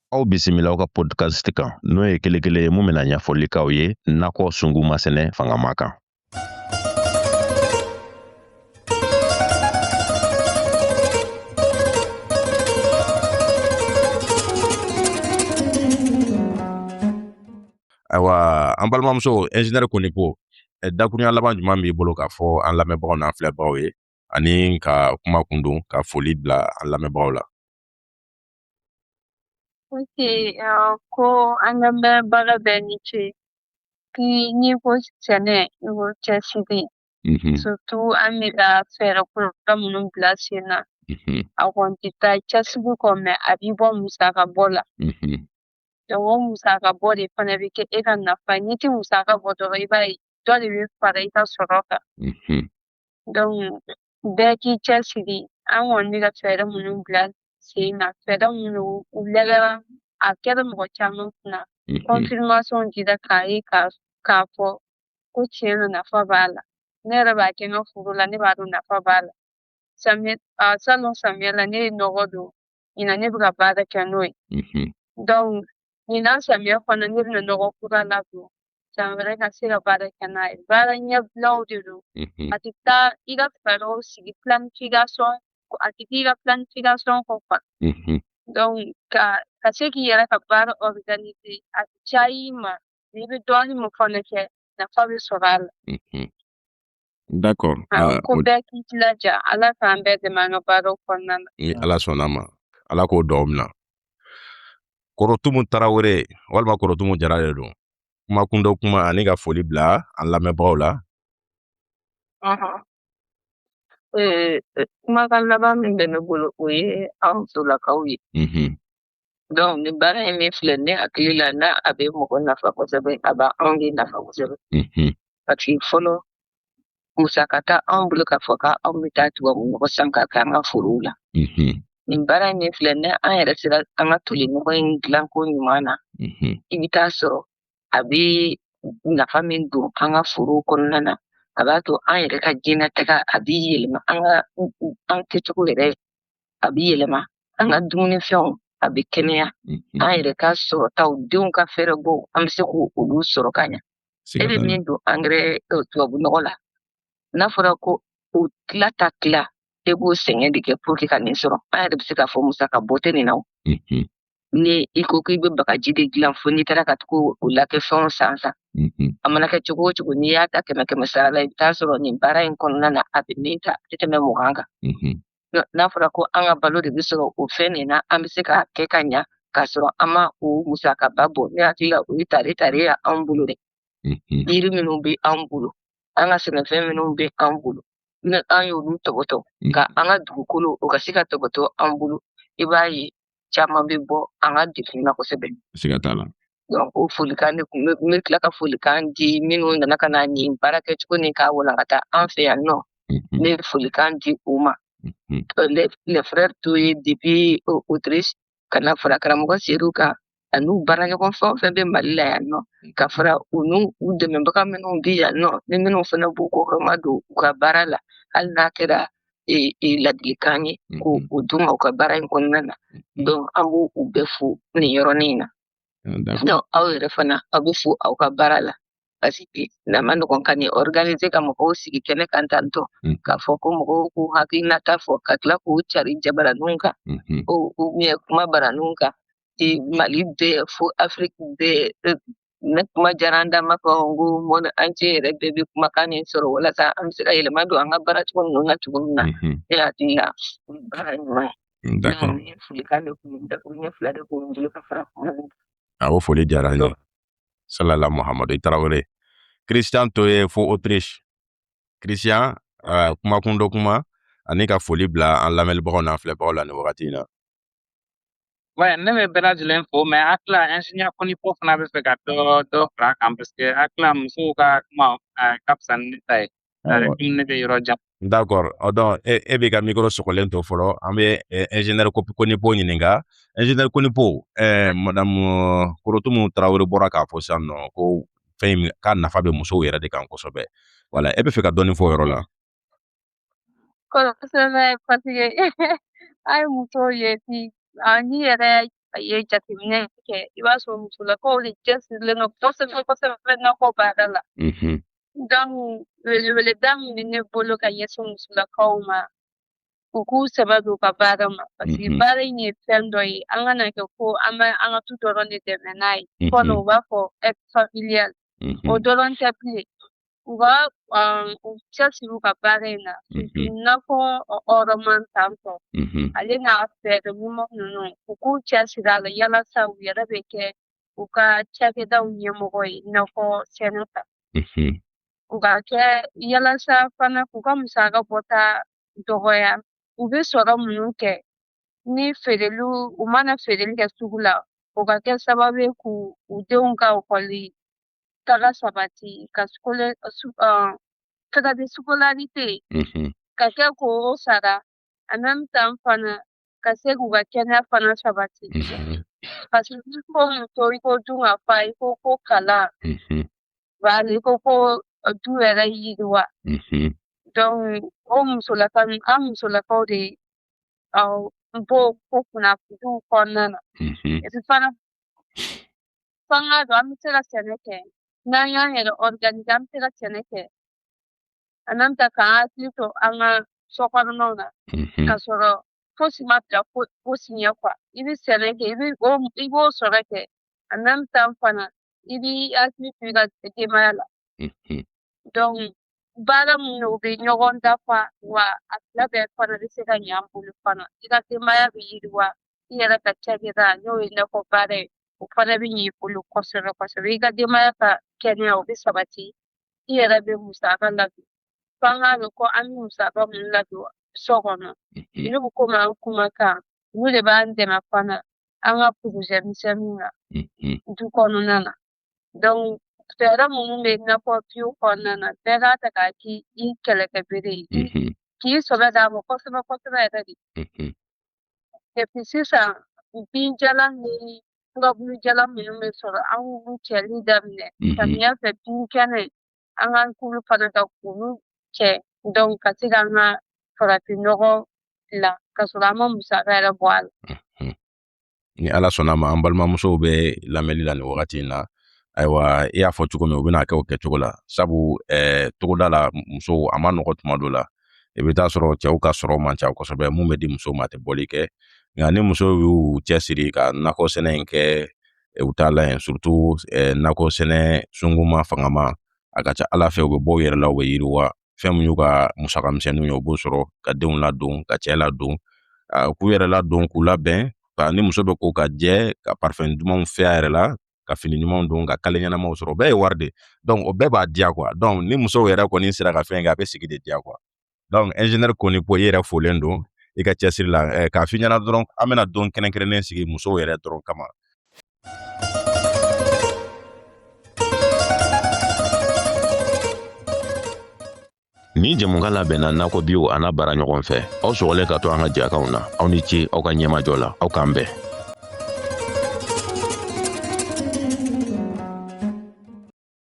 Aw bisimila aw ka podcast kan n'o ye kelen ye mun bɛna ɲɛfɔli k'aw ye nakɔ sungu masɛnɛ fangama kan. Ayiwa an balimamuso ingénieur Konipo dakurunya laban jumɛn b'i bolo k'a fɔ an lamɛnbagaw n'an filɛbagaw ye ani ka kuma kundun ka foli bila an lamɛnbagaw la. Ok, ko an lamɛnbaga bɛɛ ni ce. N'i ko sɛnɛ i ko cɛsiri. Surtout an bɛ ka fɛɛrɛ kura minnu bila sen na. A kɔni tɛ taa cɛsiri kɔ mɛ a b'i bɔ musaka bɔ la. Donc o musaka bɔ de fana bɛ kɛ e ka nafa ye. N'i tɛ musaka bɔ dɔrɔn i b'a ye dɔ de bɛ fara i ka sɔrɔ kan. Donc bɛɛ k'i cɛsiri. An kɔni bɛ ka fɛɛrɛ minnu bila sen na. Fɛɛrɛ minnu u lagɛra a kɛra mɔgɔ caman kunna. Confirmation dira k'a ye k'a fɔ ko tiɲɛ na nafa b'a la. Ne yɛrɛ b'a kɛ n ka foro la ne b'a dɔn nafa b'a la. Salon samiyɛ la ne ye nɔgɔ don. Ɲinan ne bɛ ka baara kɛ n'o ye. Donc ɲinan samiyɛ fana ne bɛna nɔgɔ kura ladon. San wɛrɛ ka se ka baara kɛ n'a ye. Baara ɲɛbilaw de don. A tɛ taa i ka fɛɛrɛw sigi planification a tɛ k'i ka planification kɔ quoi. Donc ka se k'i yɛrɛ ka baara organiser a tɛ caya i ma. I bɛ dɔɔnin min fana kɛ nafa bɛ sɔrɔ a la. D'accord. Ko bɛɛ k'i jilaja Ala k'an bɛɛ dɛmɛ an ka baaraw kɔnɔna na. Ni Ala sɔnna ma Ala k'o dɔw minɛ. Korotumu Tarawele walima Korotumu Jara de don. Kuma kundo kuma ani ka foli bila an lamɛnbagaw la. Kumakan laban min bɛ ne bolo o ye anw musolakaw ye. Donc ni baara in min filɛ ne hakili la n'a a bɛ mɔgɔ nafa kosɛbɛ a b'a anw de nafa kosɛbɛ. Parce que fɔlɔ musaka t'a anw bolo k'a fɔ k'anw bɛ taa tubabu nɔgɔ san k'a kɛ an ka forow la. Nin baara in min filɛ ne an yɛrɛ sera an ka toli nɔgɔ in dilanko ɲuman na. I bɛ taa sɔrɔ a bɛ nafa min don an ka forow kɔnɔna na. A b'a to an yɛrɛ ka diɲɛnatigɛ a b'i yɛlɛma an kɛcogo yɛrɛ a b'i yɛlɛma an ka dumunifɛnw a bɛ kɛnɛya an yɛrɛ ka sɔrɔtaw denw ka fɛɛrɛ bɔ an bɛ se k'olu sɔrɔ ka ɲɛ. E bɛ min don engrais tubabu nɔgɔ la n'a fɔra ko o tila ta tila e b'o sɛgɛn de kɛ pour que ka nin sɔrɔ an yɛrɛ bɛ se k'a fɔ musaka bɔ tɛ nin na o. Ni i ko k'i bɛ bagaji de dilan fo n'i taara ka tugu o lakɛ fɛnw san a mana kɛ cogo o cogo n'i y'a ta 100 sara la i bɛ taa sɔrɔ nin baara in kɔnɔna na a bɛ min ta a tɛ tɛmɛ 20 kan. N'a fɔra ko an ka balo de bɛ sɔrɔ o fɛn nin na an bɛ se k'a kɛ ka ɲa k'a sɔrɔ an ma o musakaba bɔ ne hakili la o ye tare ye anw bolo dɛ. Yiri minnu bɛ anw bolo an ka sɛnɛfɛn minnu bɛ anw bolo ni an y'olu tɔbɔtɔ ka an ka dugukolo o ka se ka tɔbɔtɔ anw bolo i b'a ye caman bɛ bɔ an ka degun na kosɛbɛ. Siga t'a la. Donc o folikan de kun bɛ tila ka folikan di minnu nana ka na nin baara kɛcogo ni k'a walankata an fɛ yan nɔ. Ne bɛ folikan di u ma. Les frères Toye depuis Autriche ka na fara karamɔgɔ Seydou kan a n'u baaraɲɔgɔn fɛn o fɛn bɛ Mali la yan nɔ ka fara u n'u dɛmɛbaga minnu bɛ yan nɔ ni minnu fana b'u kɔkɔrɔma don u ka baara la hali n'a kɛra ladilikan ye k'o d'u ma u ka baara in kɔnɔna na. Donc an b'u bɛɛ fo nin yɔrɔnin in na. Donc aw yɛrɛ fana aw bɛ fo aw ka baara la parce que n'a ma nɔgɔn ka nin organiser ka mɔgɔw sigi kɛnɛ kan tantɔ k'a fɔ ko mɔgɔw k'u hakilinata fɔ ka tila k'u cari jabaraninw kan ou bien kuma baraninw kan Mali bɛɛ fo Afrique bɛɛ ne kuma diyara an da ma fɔ n ko monde entier yɛrɛ bɛɛ bɛ kumakan nin sɔrɔ walasa an bɛ se ka yɛlɛma don an ka baara cogo ninnu na cogo min na ne hakili la baara ɲuman ye. D'accord. Ni folikan de kun dakuruɲɛ 2 de kun bolo ka fara kuma min. Awo foli diyara n ye. Salala Muhamadu Tarawele. Christian Toye fo Autriche. Christian kuma kundo kuma ani ka foli bila an lamɛnbagaw n'an filɛbagaw la nin wagati in na. Ouais, ne bɛ bɛɛ lajɛlen fo mais hakili la ingénieur Konipo fana bɛ fɛ ka dɔ fara a kan parce que hakili la musow ka kuma ka fisa ni ne ta ye. Komi ne bɛ yɔrɔ jan. D'accord. Donc e bɛ ka micro sɔgɔlen to fɔlɔ an bɛ ingénieur Konipo ɲininka. Ingénieur Konipo madame Korotumu Tarawele bɔra k'a fɔ sisan nɔ ko fɛn in k'a nafa bɛ musow yɛrɛ de kan kosɛbɛ. Voilà, e bɛ fɛ ka dɔɔnin fɔ o yɔrɔ la. Kosɛbɛ parce que an ye musow ye bi n'i yɛrɛ a ye jateminɛ kɛ i b'a sɔrɔ musolakaw de cɛsirilen don kosɛbɛ kosɛbɛ nakɔ baara la. Donc weleweleda min bɛ ne bolo ka ɲɛsin musolakaw ma u k'u sɛbɛ don u ka baara ma parce que baara in ye fɛn dɔ ye an kana kɛ ko an bɛ an ka tu dɔrɔn de dɛmɛ n'a ye fɔlɔ u b'a fɔ aide familiale o dɔrɔn tɛ bilen u ka u cɛsiri u ka baara in na i n'a fɔ hɔrɔnman tantɔ ale n'a fɛɛrɛ ɲuman ninnu u k'u cɛsiri a la yalasa u yɛrɛ bɛ kɛ u ka cakɛdaw ɲɛmɔgɔ ye i n'a fɔ sɛnɛ ta u ka kɛ yalasa fana k'u ka musaka bɔta dɔgɔya u bɛ sɔrɔ minnu kɛ ni feereliw u mana feereli kɛ sugu la o ka kɛ sababu ye k'u denw ka ekɔli taga sabati ka taga de scolarité ka kɛ k'o sara en même temps fana ka se k'u ka kɛnɛya fana sabati parce que n'i ko muso i ko dun ka fa i ko ko kalan bari i ko ko du yɛrɛ yiriwa donc o musolaka an musolakaw de b'o ko kunnafoniw kɔnɔna na et puis fana f'an k'a dɔn an bɛ se ka sɛnɛ kɛ n'an y'an yɛrɛ organiser an bɛ se ka sɛnɛ kɛ en même temps k'an hakili to an ka sokɔnɔnaw na ka sɔrɔ fosi ma bila fosi ɲɛ quoi i bɛ sɛnɛ kɛ i b'o sɔrɔ kɛ en même temps fana i b'i hakili to i ka denbaya la donc baara min u bɛ ɲɔgɔn dafa wa a fila bɛɛ fana bɛ se ka ɲɛ an bolo fana i ka denbaya bɛ yiriwa i yɛrɛ ka cakɛda n'o ye nakɔ baara ye o fana bɛ ɲɛ i bolo kosɛbɛ kosɛbɛ i ka denbaya ka kɛnɛya o bɛ sabati i yɛrɛ bɛ musaka ladon f'an k'a dɔn ko an bɛ musaka minnu ladon so kɔnɔ olu bɛ komi an kumakan olu de b'an dɛmɛ fana an ka projet misɛnninw na du kɔnɔna na donc fɛɛrɛ minnu bɛ nakɔ piw kɔnɔna na bɛɛ k'a ta k'a k'i kɛlɛkɛbere ye k'i sɔbɛ d'a ma kosɛbɛ kosɛbɛ yɛrɛ de et puis sisan binjalan ni furabulujalan minnu bɛ sɔrɔ an k'olu cɛli daminɛ samiyɛ fɛ binkɛnɛ an k'an k'olu fana ka k'olu cɛ donc ka se k'an ka farafinnɔgɔ dilan ka sɔrɔ an ma musaka yɛrɛ bɔ a la. Ni ala sɔnna ma an balimamusow bɛ lamɛnni la nin wagati in na ayiwa i y'a fɔ cogo min u bɛna kɛ o kɛcogo la sabu togoda la musow a ma nɔgɔ tuma dɔ la i bɛ taa sɔrɔ cɛw ka sɔrɔ man ca kosɛbɛ mun bɛ di musow ma tɛ bɔli kɛ nka ni musow y'u cɛsiri ka nakɔ sɛnɛ in kɛ u t'a la yen surtout nakɔ sɛnɛ sunguma fangama a ka ca ala fɛ u bɛ bɔ u yɛrɛ la u bɛ yiriwa fɛn min y'u ka musaka misɛnninw ye u b'o sɔrɔ ka denw ladon ka cɛ ladon k'u yɛrɛ ladon k'u labɛn ni muso bɛ ko ka jɛ ka parfum dumanw fiyɛ a yɛrɛ la ka fini ɲumanw don ka kale ɲɛnamaw sɔrɔ o bɛɛ ye wari de donc o bɛɛ b'a diya quoi donc ni musow yɛrɛ kɔni sera ka fɛn kɛ a bɛ sigi de diya quoi donc ingénieur Konipo i yɛrɛ folen don i ka cɛsiri la k'a f'i ɲɛna dɔrɔn an bɛna don kɛrɛnkɛrɛnnen sigi musow yɛrɛ dɔrɔn kama. Ni jamukan labɛnna nakɔ biw a n'a baara ɲɔgɔn fɛ aw sɔgɔlen ka to an ka jɛkanw na aw ni ce aw ka ɲɛmajɔ la aw k'an bɛn.